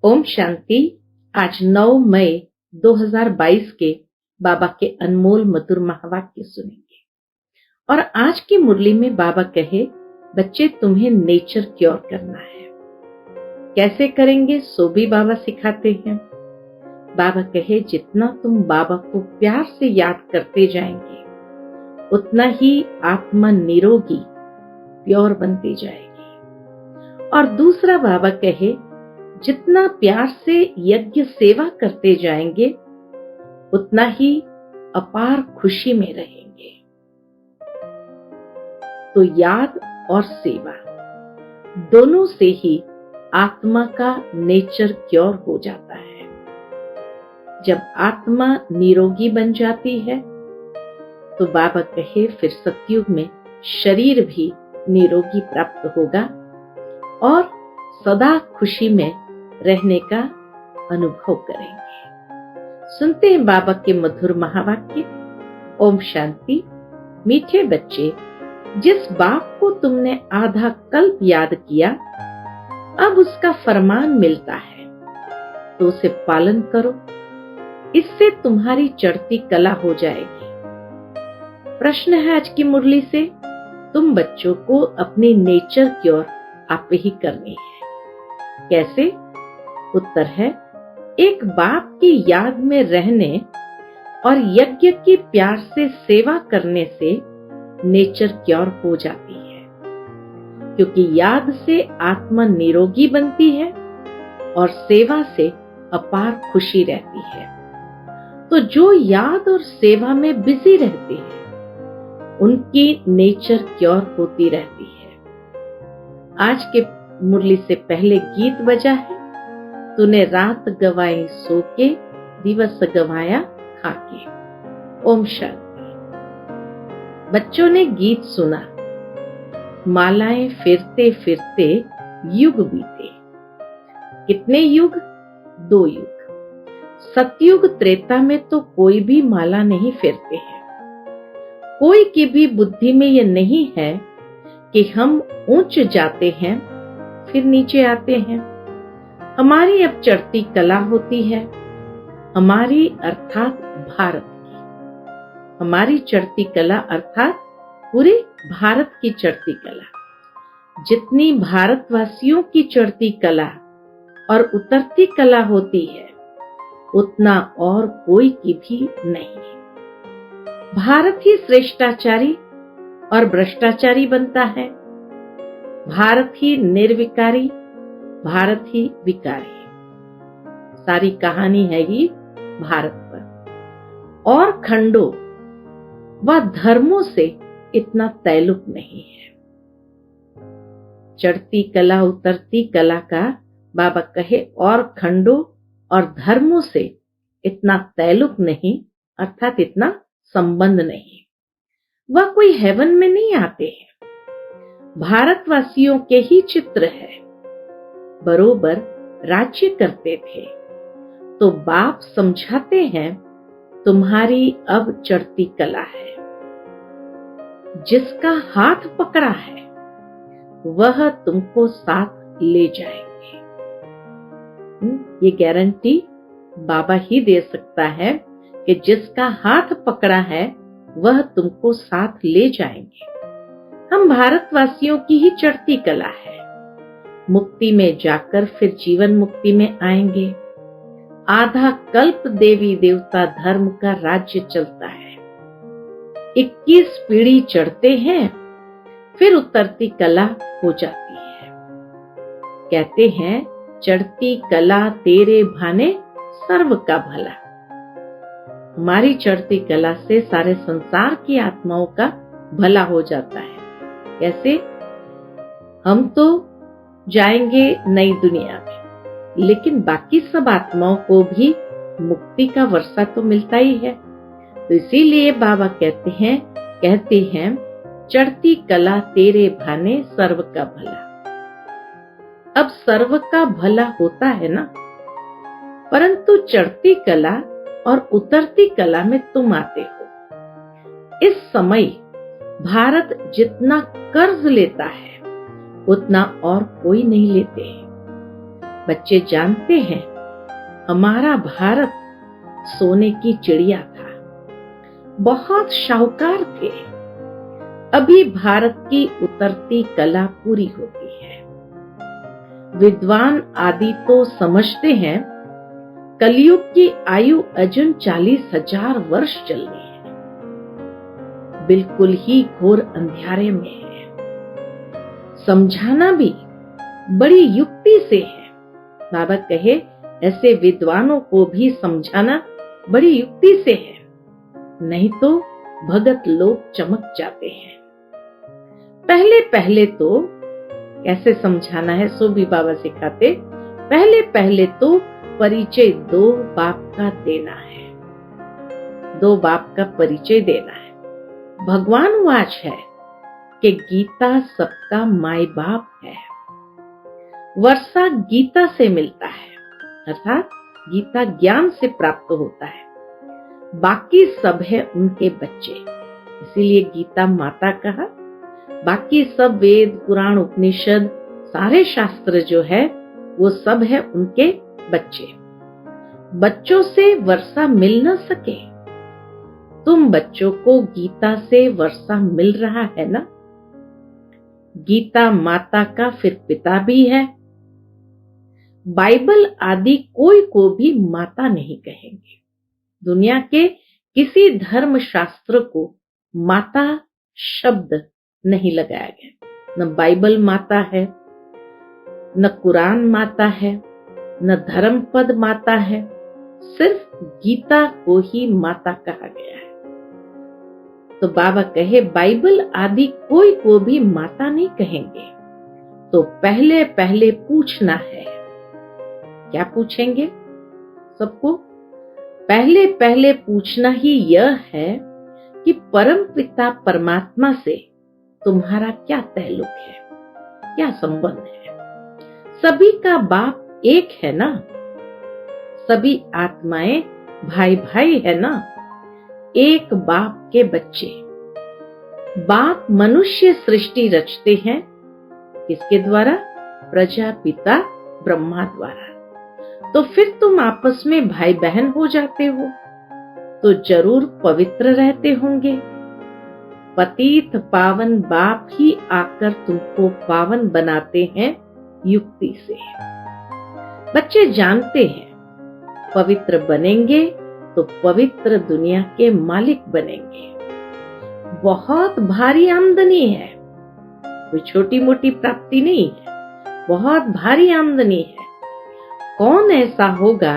ओम शांति। आज 9 मई 2022 के बाबा के अनमोल मधुर महावाक्य सुनेंगे। और आज की मुरली में बाबा कहे, बच्चे तुम्हें नेचर क्योर करना है। कैसे करेंगे सो भी बाबा सिखाते हैं। बाबा कहे, जितना तुम बाबा को प्यार से याद करते जाएंगे उतना ही आत्मा निरोगी प्योर बनती जाएगी। और दूसरा बाबा कहे, जितना प्यार से यज्ञ सेवा करते जाएंगे उतना ही अपार खुशी में रहेंगे। तो याद और सेवा दोनों से ही आत्मा का नेचर क्योर हो जाता है। जब आत्मा निरोगी बन जाती है तो बाबा कहे, फिर सतयुग में शरीर भी निरोगी प्राप्त होगा और सदा खुशी में रहने का अनुभव करेंगे। सुनते हैं बाबा के मधुर महावाक्य। ओम शांति। मीठे बच्चे, जिस बाप को तुमने आधा कल्प याद किया, अब उसका फरमान मिलता है तो उसे पालन करो। इससे तुम्हारी चढ़ती कला हो जाएगी। प्रश्न है आज की मुरली से, तुम बच्चों को अपनी नेचर क्योर आप ही करनी है। कैसे? उत्तर है, एक बाप की याद में रहने और यज्ञ की प्यार से सेवा करने से नेचर क्योर हो जाती है। क्योंकि याद से आत्मा निरोगी बनती है और सेवा से अपार खुशी रहती है। तो जो याद और सेवा में बिजी रहते हैं उनकी नेचर क्योर होती रहती है। आज के मुरली से पहले गीत बजा है, तूने रात गवाई सो के, दिवस गवाया खा के। ओम शांति। बच्चों ने गीत सुना, मालाएं फिरते फिरते युग बीते। कितने युग? 2 युग। सतयुग त्रेता में तो कोई भी माला नहीं फेरते हैं। कोई की भी बुद्धि में यह नहीं है कि हम ऊंच जाते हैं फिर नीचे आते हैं। हमारी अब चढ़ती कला होती है, हमारी अर्थात भारत की। हमारी चढ़ती कला अर्थात पूरे भारत की चढ़ती कला। जितनी भारतवासियों की चढ़ती कला और उतरती कला होती है उतना और कोई की भी नहीं। भारत ही श्रेष्ठाचारी और भ्रष्टाचारी बनता है। भारत ही निर्विकारी, भारत ही विकारी। सारी कहानी है ही भारत पर। और खंडों व धर्मों से इतना तैलुक नहीं है। चढ़ती कला उतरती कला का बाबा कहे, और खंडों और धर्मों से इतना तैलुक नहीं, अर्थात इतना संबंध नहीं। वह कोई हेवन में नहीं आते हैं। भारतवासियों के ही चित्र है, बरोबर राज्य करते थे। तो बाप समझाते हैं, तुम्हारी अब चढ़ती कला है। जिसका हाथ पकड़ा है वह तुमको साथ ले जाएंगे। ये गारंटी बाबा ही दे सकता है कि जिसका हाथ पकड़ा है वह तुमको साथ ले जाएंगे। हम भारतवासियों की ही चढ़ती कला है। मुक्ति में जाकर फिर जीवन मुक्ति में आएंगे। आधा कल्प देवी देवता धर्म का राज्य चलता है। 21 पीढ़ी चढ़ते हैं फिर उतरती कला हो जाती है। कहते हैं, चढ़ती कला तेरे भाने सर्व का भला। हमारी चढ़ती कला से सारे संसार की आत्माओं का भला हो जाता है। कैसे? हम तो जाएंगे नई दुनिया में, लेकिन बाकी सब आत्माओं को भी मुक्ति का वर्षा तो मिलता ही है। तो इसीलिए बाबा कहते हैं चढ़ती कला तेरे भाने सर्व का भला। अब सर्व का भला होता है ना, परंतु चढ़ती कला और उतरती कला में तुम आते हो। इस समय भारत जितना कर्ज लेता है उतना और कोई नहीं लेते। बच्चे जानते हैं हमारा भारत सोने की चिड़िया था, बहुत शाहूकार थे। अभी भारत की उतरती कला पूरी होती है। विद्वान आदि तो समझते हैं कलयुग की आयु अजून 40,000 वर्ष चलनी है, बिल्कुल ही घोर अंधियारे में है। समझाना भी बड़ी युक्ति से है। बाबा कहे ऐसे विद्वानों को भी समझाना बड़ी युक्ति से है, नहीं तो भगत लोग चमक जाते हैं। पहले पहले तो कैसे समझाना है सो भी बाबा सिखाते। पहले पहले तो परिचय 2 बाप का देना है, 2 बाप का परिचय देना है। भगवान वाच है कि गीता सबका माई बाप है। वर्षा गीता से मिलता है, अर्थात गीता ज्ञान से प्राप्त होता है। बाकी सब है उनके बच्चे, इसीलिए गीता माता कहा। बाकी सब वेद पुराण उपनिषद सारे शास्त्र जो है वो सब है उनके बच्चे। बच्चों से वर्षा मिल न सके, तुम बच्चों को गीता से वर्षा मिल रहा है ना। गीता माता का फिर पिता भी है। बाइबल आदि कोई को भी माता नहीं कहेंगे। दुनिया के किसी धर्म शास्त्र को माता शब्द नहीं लगाया गया। न बाइबल माता है, न कुरान माता है, न धर्म पद माता है, सिर्फ गीता को ही माता कहा गया है। तो बाबा कहे बाइबल आदि कोई को भी माता नहीं कहेंगे। तो पहले पहले पूछना है। क्या पूछेंगे सबको? पहले पहले पूछना ही यह है कि परम पिता परमात्मा से तुम्हारा क्या ताल्लुक है, क्या संबंध है? सभी का बाप एक है ना, सभी आत्माएं भाई भाई है ना, एक बाप के बच्चे। बाप मनुष्य सृष्टि रचते हैं किसके द्वारा? प्रजापिता ब्रह्मा द्वारा। तो फिर तुम आपस में भाई बहन हो जाते हो, तो जरूर पवित्र रहते होंगे। पतित पावन बाप ही आकर तुमको पावन बनाते हैं युक्ति से। बच्चे जानते हैं पवित्र बनेंगे तो पवित्र दुनिया के मालिक बनेंगे। बहुत भारी आमदनी है, कोई छोटी मोटी प्राप्ति नहीं है, बहुत भारी आमदनी है। कौन ऐसा होगा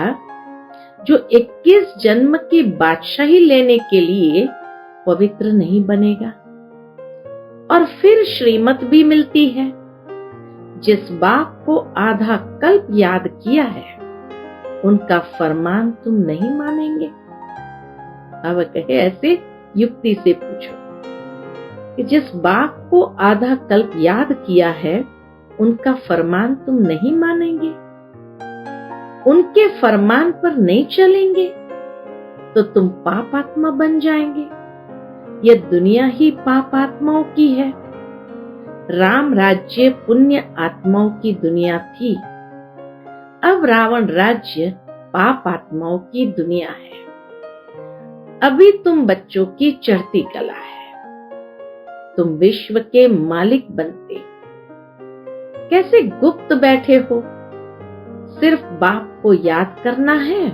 जो 21 जन्म की बादशाही लेने के लिए पवित्र नहीं बनेगा? और फिर श्रीमत भी मिलती है। जिस बाप को आधा कल्प याद किया है उनका फरमान तुम नहीं मानेंगे? अब कहे ऐसे युक्ति से पूछो कि जिस बाप को आधा कल्प याद किया है उनका फरमान तुम नहीं मानेंगे, उनके फरमान पर नहीं चलेंगे तो तुम पाप आत्मा बन जाएंगे। यह दुनिया ही पाप आत्माओं की है। राम राज्य पुण्य आत्माओं की दुनिया थी, अब रावण राज्य पाप आत्माओं की दुनिया है। अभी तुम बच्चों की चढ़ती कला है, तुम विश्व के मालिक बनते। कैसे गुप्त बैठे हो, सिर्फ बाप को याद करना है,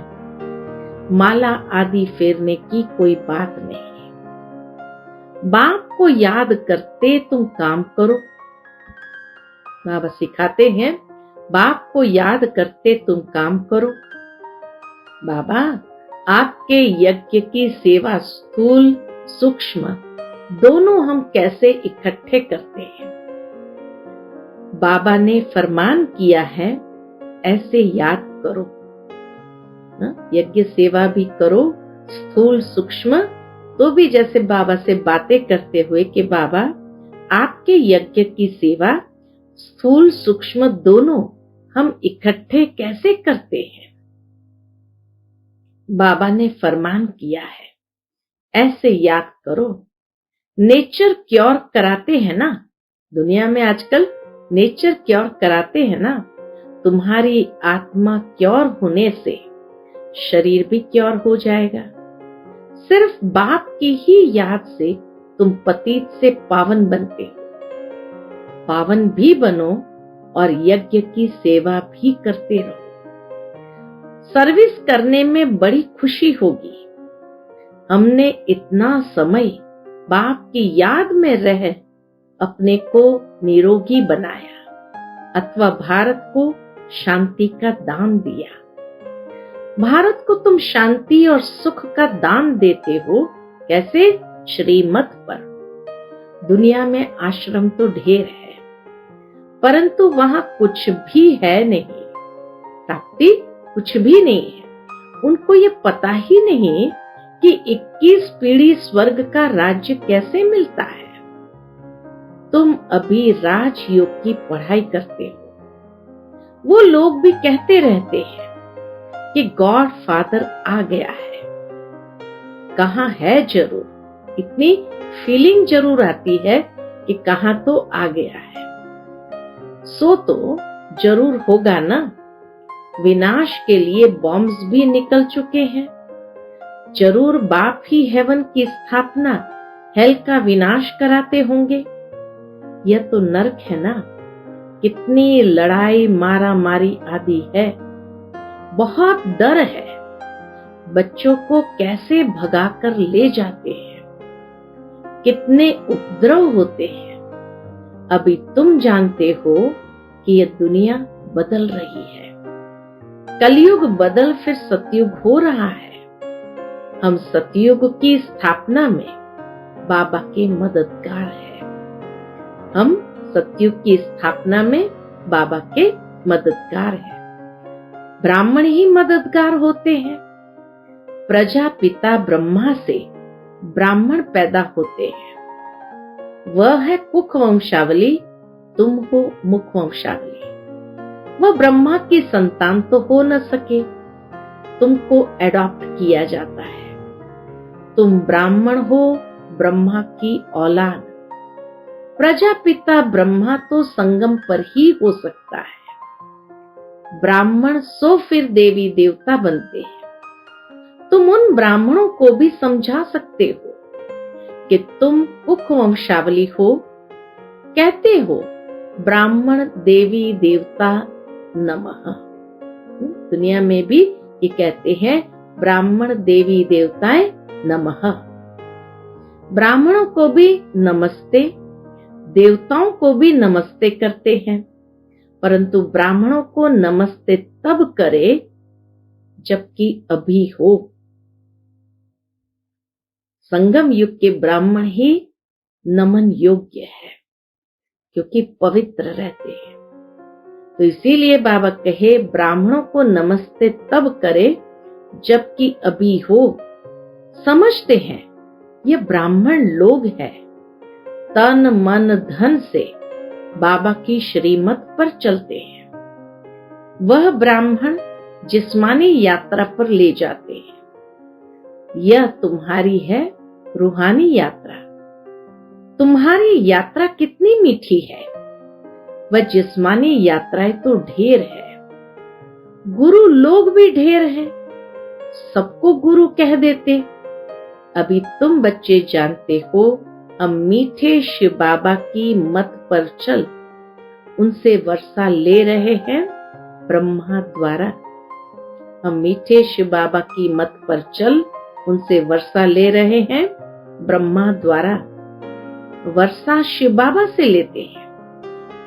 माला आदि फेरने की कोई बात नहीं। बाप को याद करते तुम काम करो। बाबा सिखाते हैं बाप को याद करते तुम काम करो। बाबा आपके यज्ञ की सेवा स्थूल सूक्ष्म दोनों हम कैसे इकट्ठे करते हैं? बाबा ने फरमान किया है ऐसे याद करो। यज्ञ सेवा भी करो स्थूल सूक्ष्म, तो भी जैसे बाबा से बातें करते हुए कि बाबा आपके यज्ञ की सेवा स्थूल सूक्ष्म दोनों हम इकट्ठे कैसे करते हैं? बाबा ने फरमान किया है ऐसे याद करो। नेचर क्योर कराते हैं ना, दुनिया में आजकल नेचर क्योर कराते हैं ना, तुम्हारी आत्मा क्योर होने से शरीर भी क्योर हो जाएगा। सिर्फ बाप की ही याद से तुम पतित से पावन बनते हो। पावन भी बनो और यज्ञ की सेवा भी करते रहो। सर्विस करने में बड़ी खुशी होगी। हमने इतना समय बाप की याद में रह अपने को निरोगी बनाया अथवा भारत को शांति का दान दिया। भारत को तुम शांति और सुख का दान देते हो। कैसे? श्रीमत पर। दुनिया में आश्रम तो ढेर है, परंतु वहां कुछ भी है नहीं, प्राप्ति कुछ भी नहीं है। उनको ये पता ही नहीं कि 21 पीढ़ी स्वर्ग का राज्य कैसे मिलता है। तुम अभी राजयोग की पढ़ाई करते हो। वो लोग भी कहते रहते हैं कि गॉड फादर आ गया है। कहाँ है? जरूर इतनी फीलिंग जरूर आती है कि कहाँ तो आ गया है। सो तो जरूर होगा ना। विनाश के लिए बॉम्ब्स भी निकल चुके हैं। जरूर बाप ही हेवन की स्थापना, हेल का विनाश कराते होंगे। यह तो नर्क है ना। कितनी लड़ाई मारा मारी आदि है। बहुत डर है। बच्चों को कैसे भगाकर ले जाते हैं। कितने उपद्रव होते हैं। अभी तुम जानते हो कि यह दुनिया बदल रही है। कलयुग बदल फिर सतयुग हो रहा है। हम सतयुग की स्थापना में बाबा के मददगार हैं। हम सतयुग की स्थापना में बाबा के मददगार हैं। ब्राह्मण ही मददगार होते हैं। प्रजापिता ब्रह्मा से ब्राह्मण पैदा होते हैं। वह है कुख वंशावली, तुम हो मुख वंशावली। वह ब्रह्मा की संतान तो हो न सके, तुमको एडॉप्ट किया जाता है। तुम ब्राह्मण हो, ब्रह्मा की औलाद। प्रजापिता ब्रह्मा तो संगम पर ही हो सकता है। ब्राह्मण सो फिर देवी देवता बनते हैं। तुम उन ब्राह्मणों को भी समझा सकते हो कि तुम कुख वंशावली हो। कहते हो ब्राह्मण देवी देवता नमः। दुनिया में भी ये कहते हैं ब्राह्मण देवी देवताएं नमः। ब्राह्मणों को भी नमस्ते, देवताओं को भी नमस्ते करते हैं, परंतु ब्राह्मणों को नमस्ते तब करे जबकि अभी हो। संगम युग के ब्राह्मण ही नमन योग्य है, क्योंकि पवित्र रहते हैं। तो इसीलिए बाबा कहे ब्राह्मणों को नमस्ते तब करे जबकि अभी हो। समझते हैं ये ब्राह्मण लोग हैं। तन मन धन से बाबा की श्रीमत पर चलते हैं। वह ब्राह्मण जिस्मानी यात्रा पर ले जाते हैं। यह तुम्हारी है रूहानी यात्रा। तुम्हारी यात्रा कितनी मीठी है। वह जिस्मानी यात्राएं तो ढेर है। गुरु लोग भी ढेर है। सबको गुरु कह देते। अभी तुम बच्चे जानते हो हम मीठे शिव बाबा की मत पर चल उनसे वर्षा ले रहे हैं ब्रह्मा द्वारा। हम मीठे शिव बाबा की मत पर चल उनसे वर्षा ले रहे हैं ब्रह्मा द्वारा। वर्षा शिव बाबा से लेते हैं।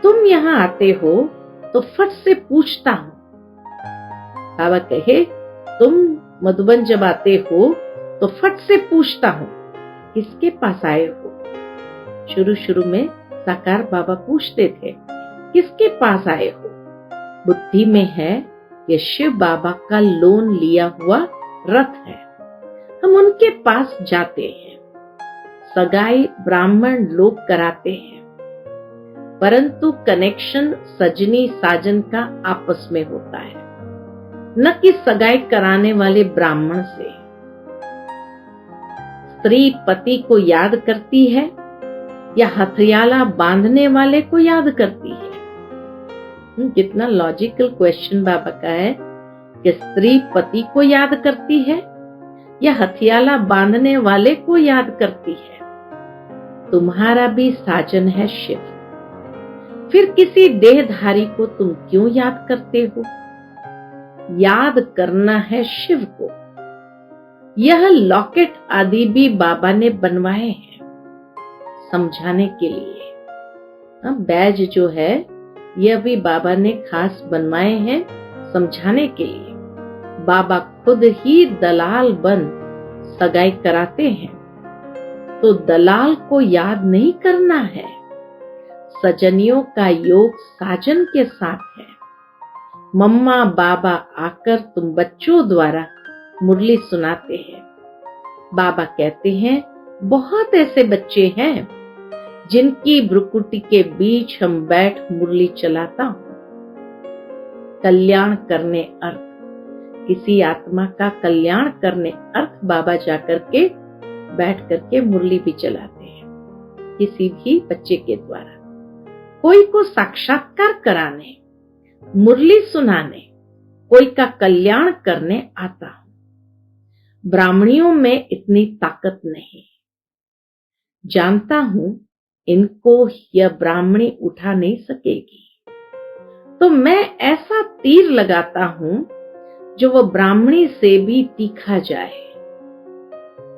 तुम यहाँ आते हो तो फट से पूछता हूँ। बाबा कहे तुम मधुबन जब आते हो तो फट से पूछता हूँ किसके पास आए हो। शुरू शुरू में साकार बाबा पूछते थे किसके पास आए हो। बुद्धि में है ये शिव बाबा का लोन लिया हुआ रथ है। हम उनके पास जाते हैं। सगाई ब्राह्मण लोग कराते हैं, परंतु कनेक्शन सजनी साजन का आपस में होता है, न कि सगाई कराने वाले ब्राह्मण से। स्त्री पति को याद करती है या हथियाला बांधने वाले को याद करती है। कितना लॉजिकल क्वेश्चन बाबा का है कि स्त्री पति को याद करती है या हथियाला बांधने वाले को याद करती है। तुम्हारा भी साजन है शिव, फिर किसी देहधारी को तुम क्यों याद करते हो? याद करना है शिव को। यह लॉकेट आदि भी बाबा ने बनवाए हैं समझाने के लिए। बैज जो है यह भी बाबा ने खास बनवाए हैं समझाने के लिए। बाबा खुद ही दलाल बन सगाई कराते हैं, तो दलाल को याद नहीं करना है। सजनियों का योग साजन के साथ है। मम्मा बाबा आकर तुम बच्चों द्वारा मुरली सुनाते हैं। बाबा कहते हैं बहुत ऐसे बच्चे हैं जिनकी भ्रुकुटी के बीच हम बैठ मुरली चलाता हूं। कल्याण करने अर्थ, किसी आत्मा का कल्याण करने अर्थ बाबा जाकर के बैठ करके मुरली भी चलाते हैं किसी भी बच्चे के द्वारा। कोई को साक्षात्कार कराने, मुरली सुनाने, कोई का कल्याण करने आता हूं। ब्राह्मणियों में इतनी ताकत नहीं। जानता हूं इनको यह ब्राह्मणी उठा नहीं सकेगी, तो मैं ऐसा तीर लगाता हूं जो वो ब्राह्मणी से भी तीखा जाए।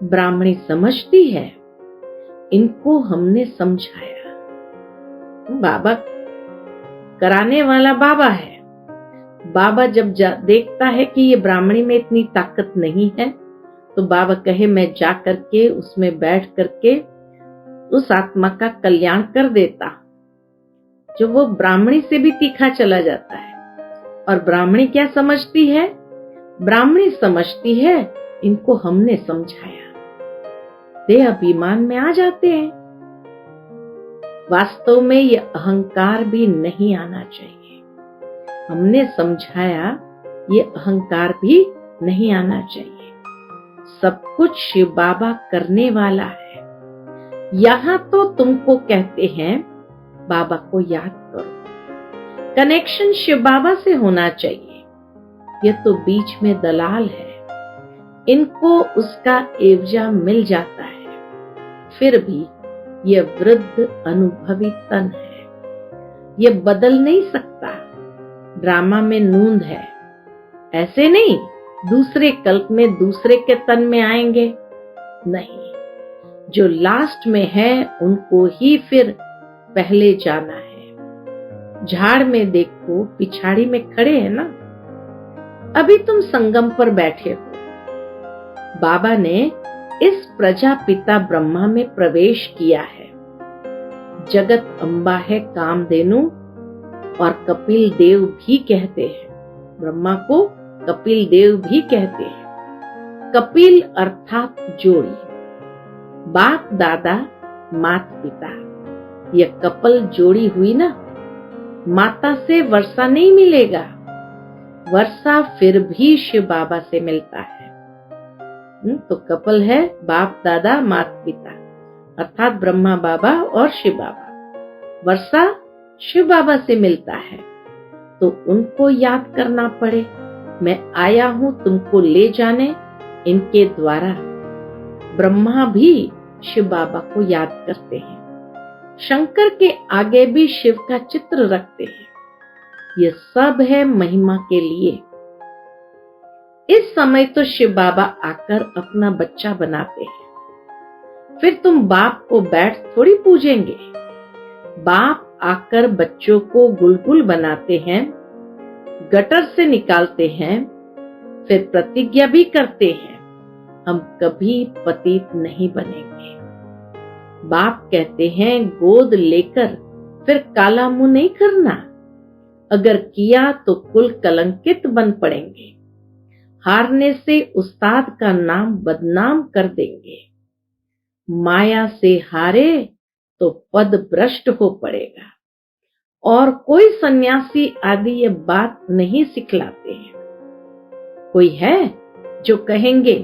ब्राह्मणी समझती है, इनको हमने समझाया। बाबा कराने वाला बाबा है। बाबा जब देखता है कि ये ब्राह्मणी में इतनी ताकत नहीं है, तो बाबा कहे मैं जा करके उसमें बैठ करके उस आत्मा का कल्याण कर देता, जो वो ब्राह्मणी से भी तीखा चला जाता है। और ब्राह्मणी क्या समझती है? ब्राह्मणी समझती है इनको हमने समझाया। वे अभिमान में आ जाते हैं। वास्तव में ये अहंकार भी नहीं आना चाहिए। हमने समझाया, ये अहंकार भी नहीं आना चाहिए। सब कुछ शिव बाबा करने वाला है। यहां तो तुमको कहते हैं बाबा को याद करो। कनेक्शन शिव बाबा से होना चाहिए। ये तो बीच में दलाल है, इनको उसका एवजा मिल जाता है। फिर भी यह वृद्ध अनुभवी तन है, यह बदल नहीं सकता। ड्रामा में नूंद है, ऐसे नहीं दूसरे कल्प में दूसरे के तन में आएंगे, नहीं। जो लास्ट में है उनको ही फिर पहले जाना है। झाड़ में देखो पिछाड़ी में खड़े हैं ना। अभी तुम संगम पर बैठे हो। बाबा ने इस प्रजापिता ब्रह्मा में प्रवेश किया है। जगत अम्बा है कामधेनु, और कपिल देव भी कहते हैं। ब्रह्मा को कपिल देव भी कहते हैं। कपिल अर्थात जोड़ी, बाप दादा मात पिता, यह कपल जोड़ी हुई ना। माता से वर्षा नहीं मिलेगा, वर्षा फिर भी शिव बाबा से मिलता है। तो कपल है बाप दादा मात पिता, अर्थात ब्रह्मा बाबा और शिव बाबा। वर्षा शिव बाबा से मिलता है, तो उनको याद करना पड़े। मैं आया हूं तुमको ले जाने, इनके द्वारा। ब्रह्मा भी शिव बाबा को याद करते हैं। शंकर के आगे भी शिव का चित्र रखते हैं। यह सब है महिमा के लिए। इस समय तो शिव बाबा आकर अपना बच्चा बनाते हैं। फिर तुम बाप को बैठ थोड़ी पूजेंगे। बाप आकर बच्चों को गुलगुल बनाते हैं, गटर से निकालते हैं, फिर प्रतिज्ञा भी करते हैं, हम कभी पतित नहीं बनेंगे। बाप कहते हैं गोद लेकर फिर काला मुंह नहीं करना, अगर किया तो कुल कलंकित बन पड़ेंगे। हारने से उस्ताद का नाम बदनाम कर देंगे। माया से हारे तो पद भ्रष्ट हो पड़ेगा। और कोई सन्यासी आदि ये बात नहीं सिखलाते हैं। कोई है जो कहेंगे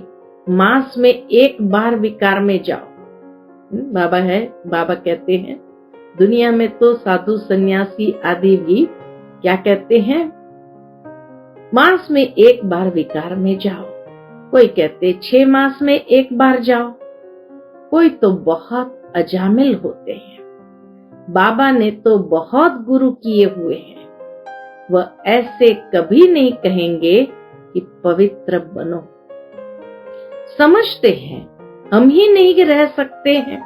मास में एक बार विकार में जाओ। बाबा है, बाबा कहते हैं दुनिया में तो साधु सन्यासी आदि भी क्या कहते हैं, मास में एक बार विकार में जाओ, कोई कहते 6 मास में एक बार जाओ, कोई तो बहुत अजामिल होते हैं। बाबा ने तो बहुत गुरु किए हुए हैं, वह ऐसे कभी नहीं कहेंगे कि पवित्र बनो। समझते हैं हम ही नहीं रह सकते हैं,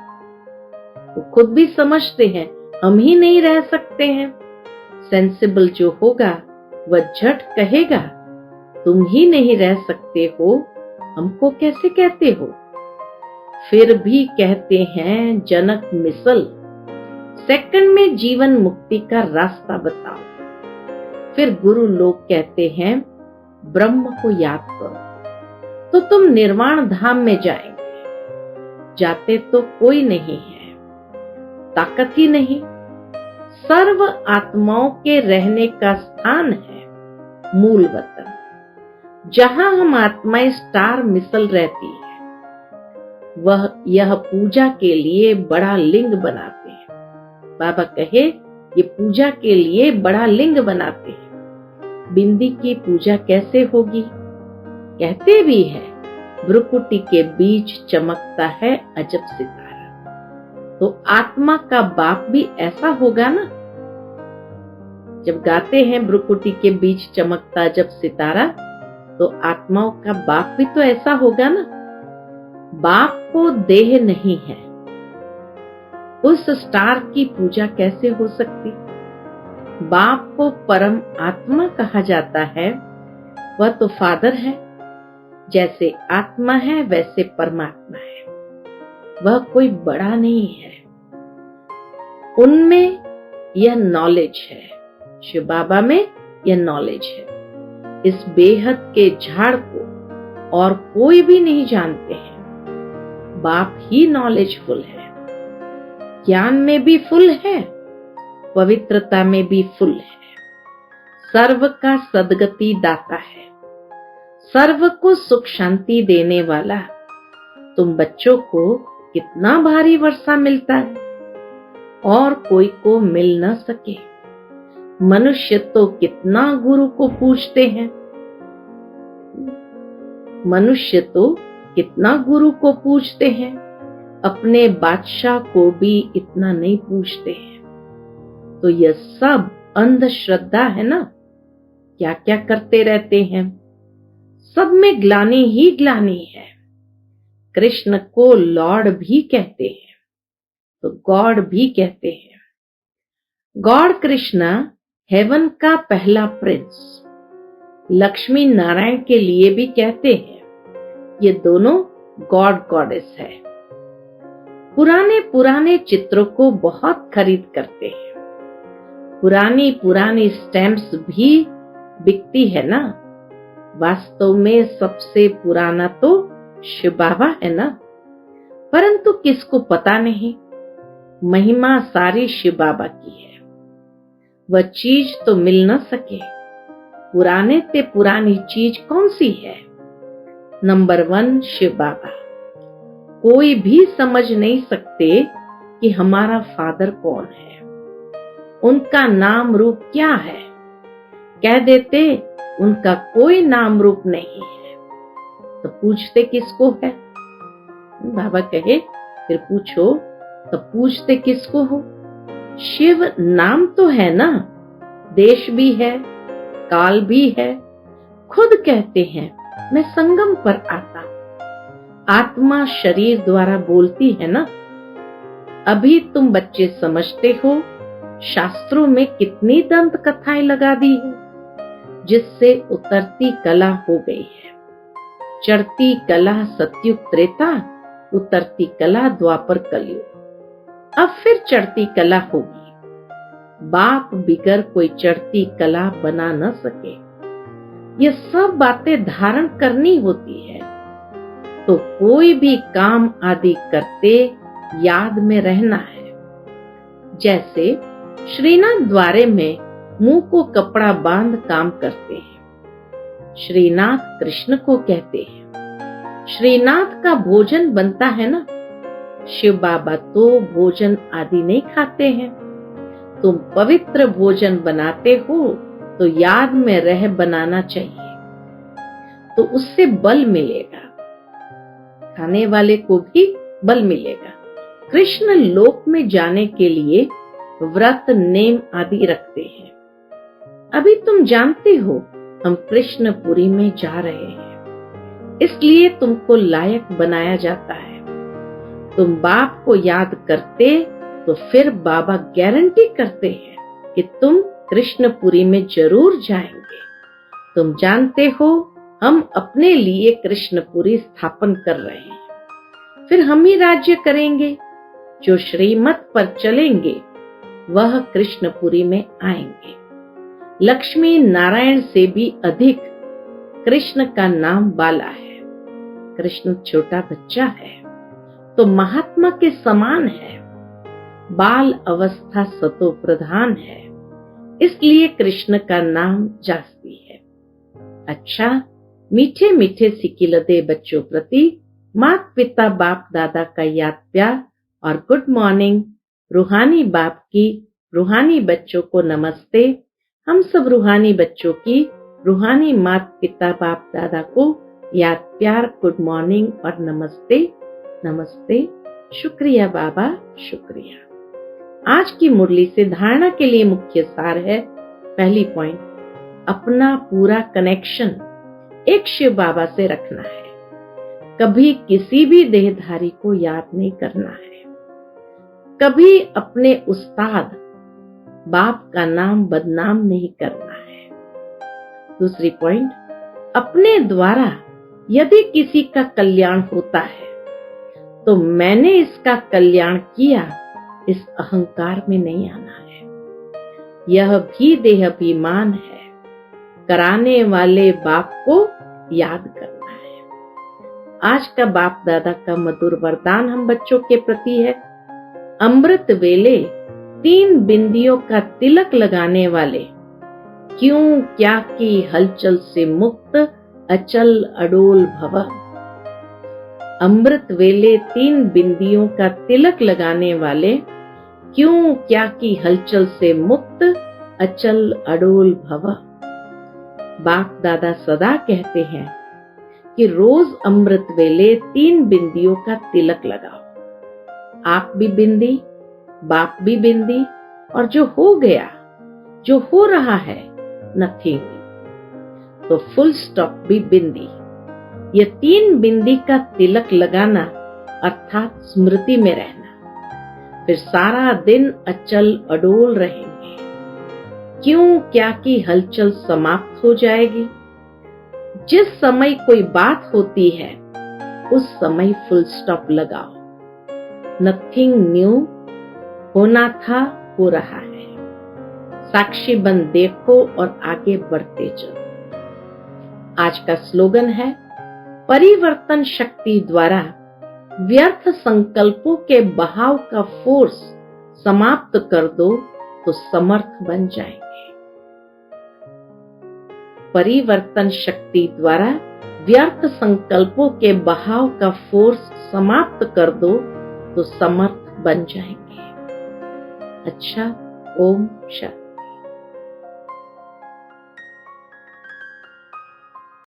वो खुद भी समझते हैं हम ही नहीं रह सकते हैं। सेंसिबल जो होगा वह झट कहेगा तुम ही नहीं रह सकते हो, हमको कैसे कहते हो। फिर भी कहते हैं जनक मिसल, सेकंड में जीवन मुक्ति का रास्ता बताओ। फिर गुरु लोग कहते हैं ब्रह्म को याद करो तो तुम निर्वाण धाम में जाएंगे। जाते तो कोई नहीं है, ताकत ही नहीं, सर्व आत्माओं के रहने का स्थान है मूल वतन, जहां हम आत्माएं स्टार मिसल रहती है। वह यह पूजा के लिए बड़ा लिंग बनाते हैं। बाबा कहे ये पूजा के लिए बड़ा लिंग बनाते हैं। बिंदी की पूजा कैसे होगी? कहते भी है भ्रुकुटी के बीच चमकता है अजब सितारा। तो आत्मा का बाप भी ऐसा होगा ना। जब गाते हैं भ्रुकुटी के बीच चमकता अजब सितारा, तो आत्माओं का बाप भी तो ऐसा होगा ना। बाप को देह नहीं है, उस स्टार की पूजा कैसे हो सकती? बाप को परम आत्मा कहा जाता है, वह तो फादर है। जैसे आत्मा है वैसे परमात्मा है, वह कोई बड़ा नहीं है। उनमें यह नॉलेज है, शिव बाबा में यह नॉलेज है। इस बेहद के झाड़ को और कोई भी नहीं जानते हैं। बाप ही नॉलेजफुल है, ज्ञान में भी फुल है, पवित्रता में भी फुल है, सर्व का सदगति दाता है, सर्व को सुख शांति देने वाला। तुम बच्चों को कितना भारी वर्षा मिलता है और कोई को मिल न सके। मनुष्य तो कितना गुरु को पूछते हैं, मनुष्य तो कितना गुरु को पूछते हैं, अपने बादशाह को भी इतना नहीं पूछते हैं। तो यह सब अंधश्रद्धा है ना। क्या क्या करते रहते हैं, सब में ग्लानि ही ग्लानि है। कृष्ण को लॉर्ड भी कहते हैं तो गॉड भी कहते हैं। गॉड कृष्णा हेवन का पहला प्रिंस, लक्ष्मी नारायण के लिए भी कहते हैं। ये दोनों गॉड गॉडेस है। पुराने पुराने चित्रों को बहुत खरीद करते हैं, पुरानी पुरानी स्टैम्प्स भी बिकती है ना। वास्तव में सबसे पुराना तो शिव बाबा है ना, परंतु किसको पता नहीं, महिमा सारी शिव बाबा की है। वह चीज तो मिल न सके। पुराने ते पुरानी चीज कौन सी है? नंबर 1 शिव बाबा। कोई भी समझ नहीं सकते कि हमारा फादर कौन है, उनका नाम रूप क्या है। कह देते उनका कोई नाम रूप नहीं है, तो पूछते किसको है? बाबा कहे फिर पूछो, तो पूछते किसको हो? शिव नाम तो है ना, देश भी है, काल भी है। खुद कहते हैं मैं संगम पर आता। आत्मा शरीर द्वारा बोलती है ना। अभी तुम बच्चे समझते हो, शास्त्रों में कितनी दंत कथाएं लगा दी है, जिससे उतरती कला हो गई है। चढ़ती कला सतयुग त्रेता, उतरती कला द्वापर कलयुग। अब फिर चढ़ती कला होगी। बाप बिगर कोई चढ़ती कला बना न सके। ये सब बातें धारण करनी होती है, तो कोई भी काम आदि करते याद में रहना है। जैसे श्रीनाथ द्वारे में मुंह को कपड़ा बांध काम करते हैं। श्रीनाथ कृष्ण को कहते हैं। श्रीनाथ का भोजन बनता है ना। शिव बाबा तो भोजन आदि नहीं खाते हैं। तुम पवित्र भोजन बनाते हो तो याद में रह बनाना चाहिए, तो उससे बल मिलेगा, खाने वाले को भी बल मिलेगा। कृष्ण लोक में जाने के लिए व्रत नेम आदि रखते हैं। अभी तुम जानते हो हम कृष्णपुरी में जा रहे हैं, इसलिए तुमको लायक बनाया जाता है। तुम बाप को याद करते तो फिर बाबा गारंटी करते हैं कि तुम कृष्णपुरी में जरूर जाएंगे। तुम जानते हो हम अपने लिए कृष्णपुरी स्थापन कर रहे हैं, फिर हम ही राज्य करेंगे। जो श्रीमत पर चलेंगे वह कृष्णपुरी में आएंगे। लक्ष्मी नारायण से भी अधिक कृष्ण का नाम बाला है। कृष्ण छोटा बच्चा है तो महात्मा के समान है। बाल अवस्था सतो प्रधान है, इसलिए कृष्ण का नाम जास्ती है। अच्छा, मीठे मीठे सिकिलदे बच्चों प्रति माता पिता बाप दादा का याद प्यार और गुड मॉर्निंग। रूहानी बाप की रूहानी बच्चों को नमस्ते। हम सब रूहानी बच्चों की रूहानी माता पिता बाप दादा को याद प्यार, गुड मॉर्निंग और नमस्ते। नमस्ते। शुक्रिया बाबा, शुक्रिया। आज की मुरली से धारणा के लिए मुख्य सार है। पहली पॉइंट, अपना पूरा कनेक्शन एक शिव बाबा से रखना है। कभी किसी भी देहधारी को याद नहीं करना है। कभी अपने उस्ताद बाप का नाम बदनाम नहीं करना है। दूसरी पॉइंट, अपने द्वारा यदि किसी का कल्याण होता है तो मैंने इसका कल्याण किया, इस अहंकार में नहीं आना है। यह भी देहाभिमान है। कराने वाले बाप को याद करना है। आज का बाप दादा का मधुर वरदान हम बच्चों के प्रति है। अमृत वेले 3 बिंदियों का तिलक लगाने वाले क्यों क्या की हलचल से मुक्त अचल अडोल भव। अमृत वेले 3 बिंदियों का तिलक लगाने वाले क्यों क्या की हलचल से मुक्त अचल अडोल भव। बाप दादा सदा कहते हैं कि रोज अमृत वेले 3 बिंदियों का तिलक लगाओ। आप भी बिंदी, बाप भी बिंदी, और जो हो गया, जो हो रहा है, नथिंग, तो फुल स्टॉप भी बिंदी। ये 3 बिंदी का तिलक लगाना अर्थात स्मृति में रहना, फिर सारा दिन अचल अडोल रहेंगे। क्यों क्या की हलचल समाप्त हो जाएगी। जिस समय कोई बात होती है उस समय फुल स्टॉप लगाओ। नथिंग न्यू, होना था हो रहा है। साक्षी बन देखो और आगे बढ़ते चलो। आज का स्लोगन है, परिवर्तन शक्ति द्वारा व्यर्थ संकल्पों के बहाव का फोर्स समाप्त कर दो तो समर्थ बन जाएंगे। परिवर्तन शक्ति द्वारा व्यर्थ संकल्पों के बहाव का फोर्स समाप्त कर दो तो समर्थ बन जाएंगे। अच्छा, ओम शांति।